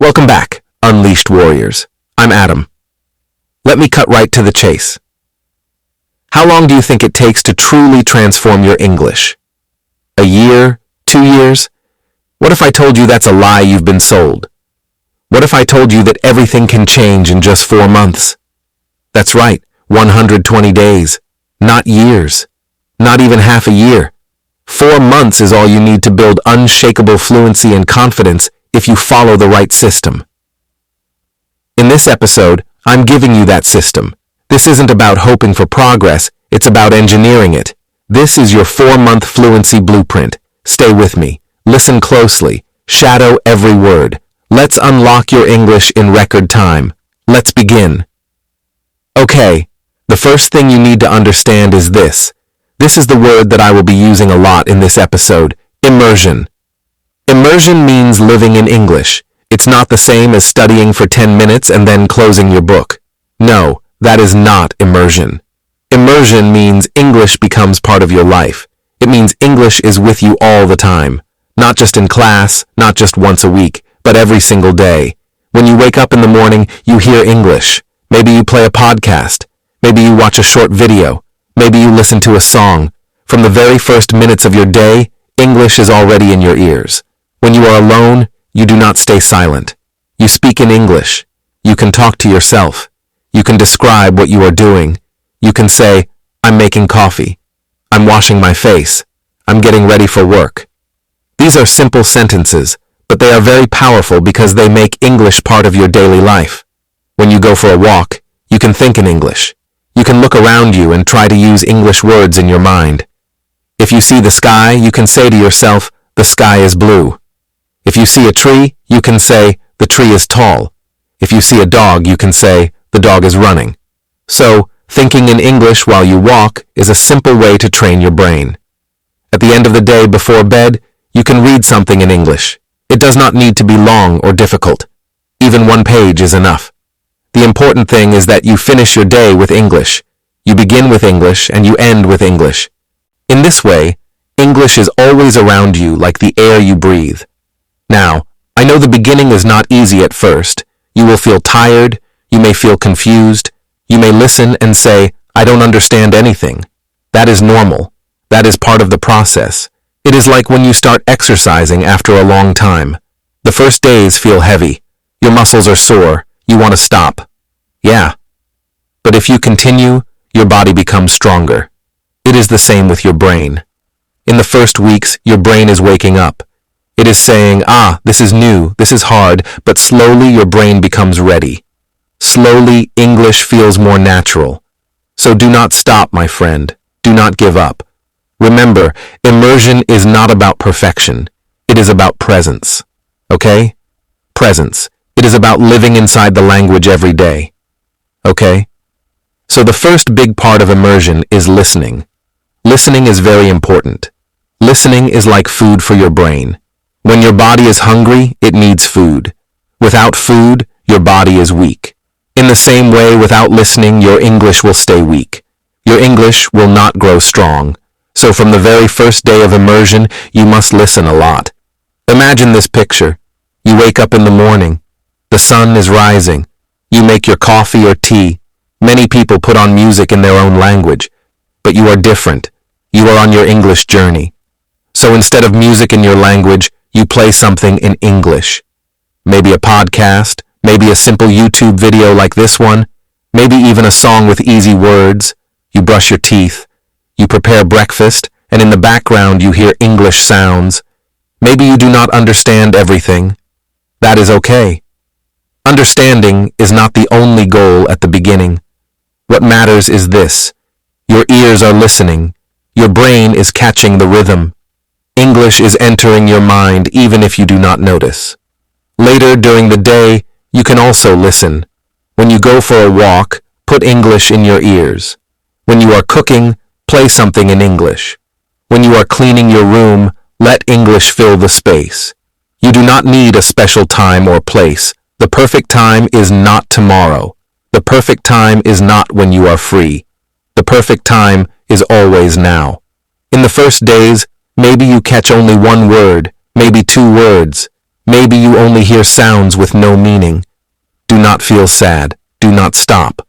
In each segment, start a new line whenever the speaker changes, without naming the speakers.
Welcome back, Unleashed Warriors. I'm Adam. Let me cut right to the chase. How long do you think it takes to truly transform your English? A year? 2 years? What if I told you that's a lie you've been sold? What if I told you that everything can change in just 4 months? That's right, 120 days, not years, not even half a year. 4 months is all you need to build unshakable fluency and confidence if you follow the right system. In this episode, I'm giving you that system. This isn't about hoping for progress, it's about engineering it. This is your 4-month fluency blueprint. Stay with me, listen closely, shadow every word. Let's unlock your English in record time. Let's begin. Okay, the first thing you need to understand is this. This is the word that I will be using a lot in this episode, immersion. Immersion means living in English. It's not the same as studying for 10 minutes and then closing your book. No, that is not immersion. Immersion means English becomes part of your life. It means English is with you all the time. Not just in class, not just once a week, but every single day. When you wake up in the morning, you hear English. Maybe you play a podcast. Maybe you watch a short video. Maybe you listen to a song. From the very first minutes of your day, English is already in your ears. When you are alone, you do not stay silent. You speak in English. You can talk to yourself. You can describe what you are doing. You can say, I'm making coffee. I'm washing my face. I'm getting ready for work. These are simple sentences, but they are very powerful because they make English part of your daily life. When you go for a walk, you can think in English. You can look around you and try to use English words in your mind. If you see the sky, you can say to yourself, the sky is blue. If you see a tree, you can say, the tree is tall. If you see a dog, you can say, the dog is running. So, thinking in English while you walk is a simple way to train your brain. At the end of the day before bed, you can read something in English. It does not need to be long or difficult. Even 1 page is enough. The important thing is that you finish your day with English. You begin with English and you end with English. In this way, English is always around you like the air you breathe. Now, I know the beginning is not easy at first. You will feel tired. You may feel confused. You may listen and say, I don't understand anything. That is normal. That is part of the process. It is like when you start exercising after a long time. The first days feel heavy. Your muscles are sore. You want to stop. Yeah. But if you continue, your body becomes stronger. It is the same with your brain. In the first weeks, your brain is waking up. It is saying, this is new, this is hard, but slowly your brain becomes ready. Slowly, English feels more natural. So do not stop, my friend. Do not give up. Remember, immersion is not about perfection. It is about presence. Okay? Presence. It is about living inside the language every day. Okay? So the first big part of immersion is listening. Listening is very important. Listening is like food for your brain. When your body is hungry, it needs food. Without food, your body is weak. In the same way, without listening, your English will stay weak. Your English will not grow strong. So from the very first day of immersion, you must listen a lot. Imagine this picture. You wake up in the morning. The sun is rising. You make your coffee or tea. Many people put on music in their own language. But you are different. You are on your English journey. So instead of music in your language, you play something in English. Maybe a podcast, maybe a simple YouTube video like this one, maybe even a song with easy words. You brush your teeth. You prepare breakfast, and in the background you hear English sounds. Maybe you do not understand everything. That is okay. Understanding is not the only goal at the beginning. What matters is this. Your ears are listening. Your brain is catching the rhythm. English is entering your mind even if you do not notice. Later during the day, you can also listen. When you go for a walk, put English in your ears. When you are cooking, play something in English. When you are cleaning your room, let English fill the space. You do not need a special time or place. The perfect time is not tomorrow. The perfect time is not when you are free. The perfect time is always now. In the first days, maybe you catch only 1 word, maybe 2 words. Maybe you only hear sounds with no meaning. Do not feel sad. Do not stop.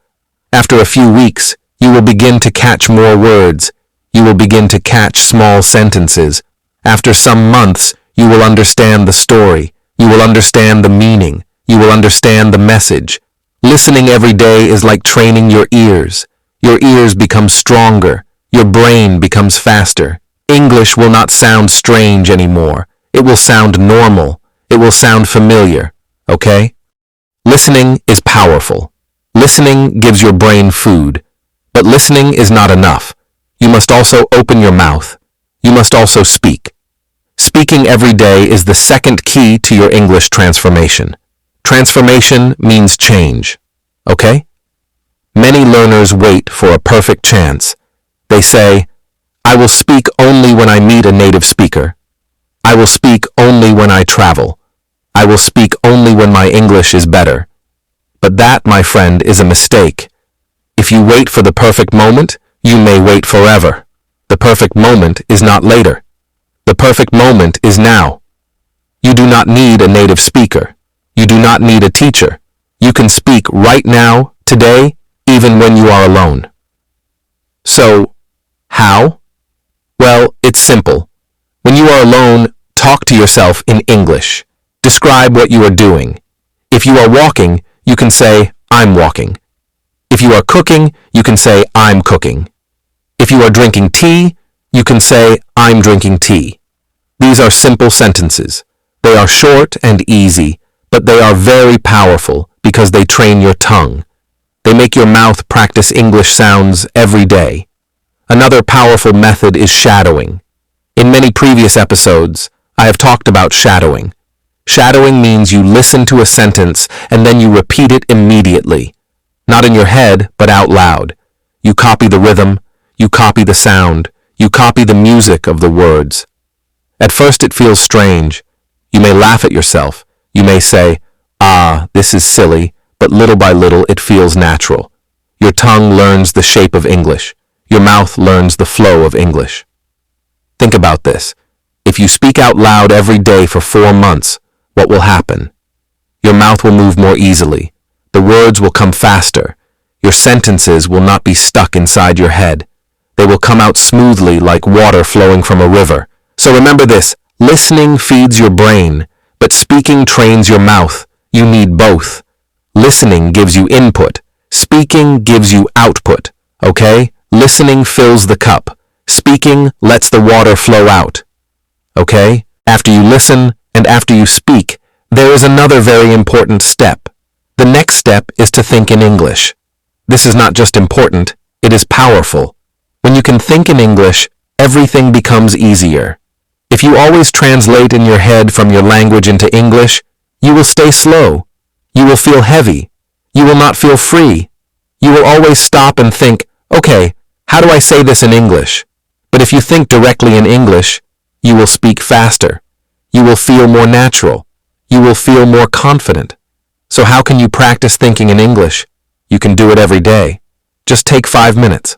After a few weeks, you will begin to catch more words. You will begin to catch small sentences. After some months, you will understand the story. You will understand the meaning. You will understand the message. Listening every day is like training your ears. Your ears become stronger. Your brain becomes faster. English will not sound strange anymore. It will sound normal. It will sound familiar. Okay? Listening is powerful. Listening gives your brain food. But listening is not enough. You must also open your mouth. You must also speak. Speaking every day is the second key to your English transformation. Transformation means change. Okay? Many learners wait for a perfect chance. They say, I will speak only when I meet a native speaker. I will speak only when I travel. I will speak only when my English is better. But that, my friend, is a mistake. If you wait for the perfect moment, you may wait forever. The perfect moment is not later. The perfect moment is now. You do not need a native speaker. You do not need a teacher. You can speak right now, today, even when you are alone. So, how? Well, it's simple. When you are alone, talk to yourself in English. Describe what you are doing. If you are walking, you can say, I'm walking. If you are cooking, you can say, I'm cooking. If you are drinking tea, you can say, I'm drinking tea. These are simple sentences. They are short and easy, but they are very powerful because they train your tongue. They make your mouth practice English sounds every day. Another powerful method is shadowing. In many previous episodes, I have talked about shadowing. Shadowing means you listen to a sentence and then you repeat it immediately. Not in your head, but out loud. You copy the rhythm, you copy the sound, you copy the music of the words. At first it feels strange. You may laugh at yourself. You may say, this is silly, but little by little it feels natural. Your tongue learns the shape of English. Your mouth learns the flow of English. Think about this. If you speak out loud every day for 4 months, what will happen? Your mouth will move more easily. The words will come faster. Your sentences will not be stuck inside your head. They will come out smoothly like water flowing from a river. So remember this, listening feeds your brain, but speaking trains your mouth. You need both. Listening gives you input. Speaking gives you output. Okay? Listening fills the cup. Speaking lets the water flow out. Okay? After you listen and after you speak, there is another very important step. The next step is to think in English. This is not just important, it is powerful. When you can think in English, everything becomes easier. If you always translate in your head from your language into English, you will stay slow. You will feel heavy. You will not feel free. You will always stop and think, okay, how do I say this in English? But if you think directly in English, you will speak faster. You will feel more natural. You will feel more confident. So how can you practice thinking in English? You can do it every day. Just take 5 minutes.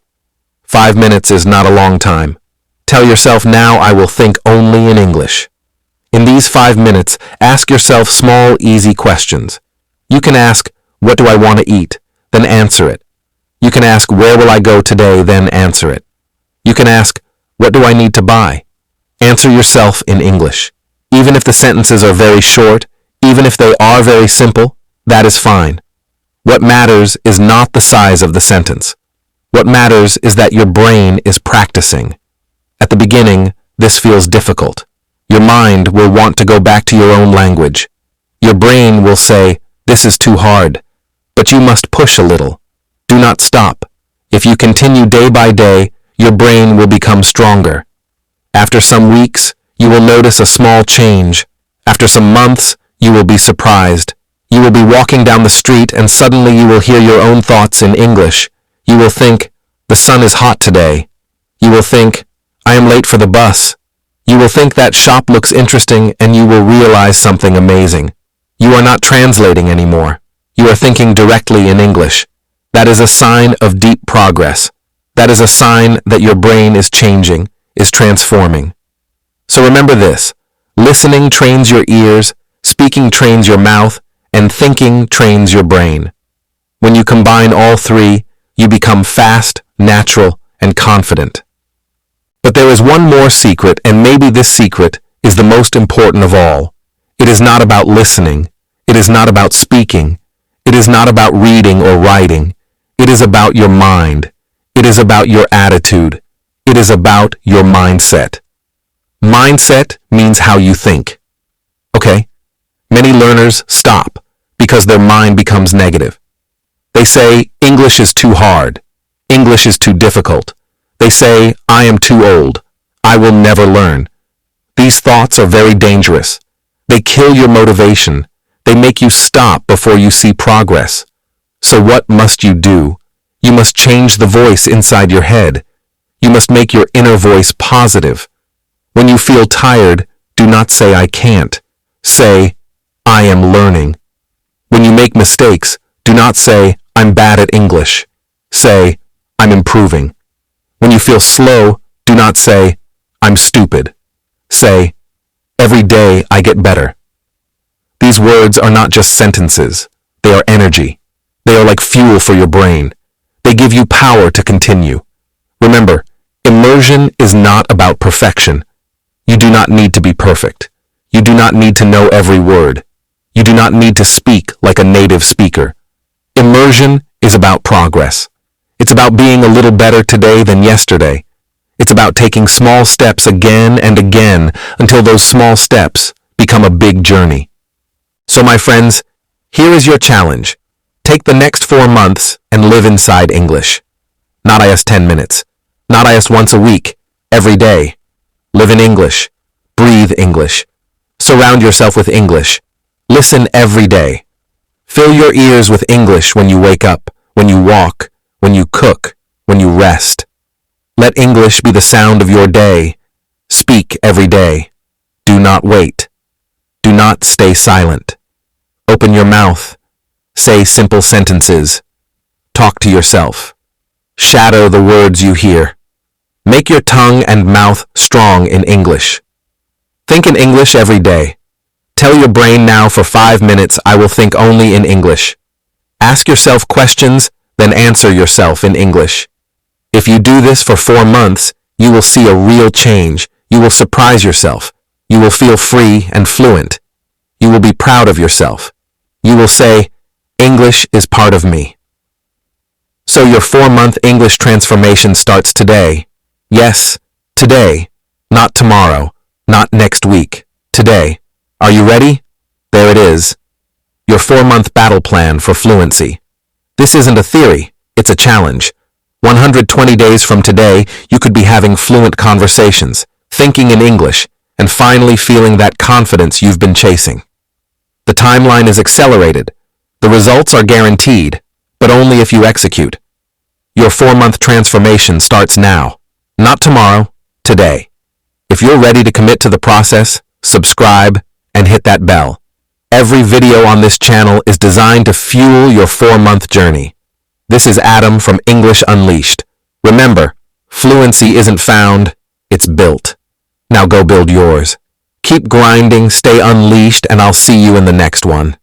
5 minutes is not a long time. Tell yourself now I will think only in English. In these 5 minutes, ask yourself small, easy questions. You can ask, what do I want to eat? Then answer it. You can ask, where will I go today? Then answer it. You can ask, what do I need to buy? Answer yourself in English. Even if the sentences are very short, even if they are very simple, that is fine. What matters is not the size of the sentence. What matters is that your brain is practicing. At the beginning, this feels difficult. Your mind will want to go back to your own language. Your brain will say, this is too hard. But you must push a little. Do not stop. If you continue day by day, your brain will become stronger. After some weeks, you will notice a small change. After some months, you will be surprised. You will be walking down the street and suddenly you will hear your own thoughts in English. You will think, the sun is hot today. You will think, I am late for the bus. You will think that shop looks interesting and you will realize something amazing. You are not translating anymore. You are thinking directly in English. That is a sign of deep progress. That is a sign that your brain is changing, is transforming. So remember this, listening trains your ears, Speaking trains your mouth, and thinking trains your brain. When you combine all three, you become fast, natural, and confident. But there is one more secret, and maybe this secret is the most important of all. It is not about listening. It is not about speaking. It is not about reading or writing. It is about your mind. It is about your attitude. It is about your mindset. Mindset means how you think. Okay? Many learners stop because their mind becomes negative. They say, English is too hard. English is too difficult. They say, I am too old. I will never learn. These thoughts are very dangerous. They kill your motivation. They make you stop before you see progress. So what must you do? You must change the voice inside your head. You must make your inner voice positive. When you feel tired, do not say I can't. Say, I am learning. When you make mistakes, do not say, I'm bad at English. Say, I'm improving. When you feel slow, do not say, I'm stupid. Say, every day I get better. These words are not just sentences. They are energy. They are like fuel for your brain. They give you power to continue. Remember, immersion is not about perfection. You do not need to be perfect. You do not need to know every word. You do not need to speak like a native speaker. Immersion is about progress. It's about being a little better today than yesterday. It's about taking small steps again and again until those small steps become a big journey. So my friends, here is your challenge. Take the next 4 months and live inside English. Not just 10 minutes. Not just once a week. Every day. Live in English. Breathe English. Surround yourself with English. Listen every day. Fill your ears with English when you wake up, when you walk, when you cook, when you rest. Let English be the sound of your day. Speak every day. Do not wait. Do not stay silent. Open your mouth. Say simple sentences. Talk to yourself. Shadow the words you hear. Make your tongue and mouth strong in English. Think in English every day. Tell your brain now for 5 minutes, I will think only in English. Ask yourself questions, then answer yourself in English. If you do this for 4 months, you will see a real change. You will surprise yourself. You will feel free and fluent. You will be proud of yourself. You will say, English is part of me. So your 4-month English transformation starts today. Yes, today. Not tomorrow. Not next week. Today. Are you ready? There it is. Your 4-month battle plan for fluency. This isn't a theory. It's a challenge. 120 days from today, you could be having fluent conversations, thinking in English, and finally feeling that confidence you've been chasing. The timeline is accelerated. The results are guaranteed, but only if you execute. Your 4-month transformation starts now, not tomorrow, today. If you're ready to commit to the process, subscribe and hit that bell. Every video on this channel is designed to fuel your 4-month journey. This is Adam from English Unleashed. Remember, fluency isn't found, it's built. Now go build yours. Keep grinding, stay unleashed, and I'll see you in the next one.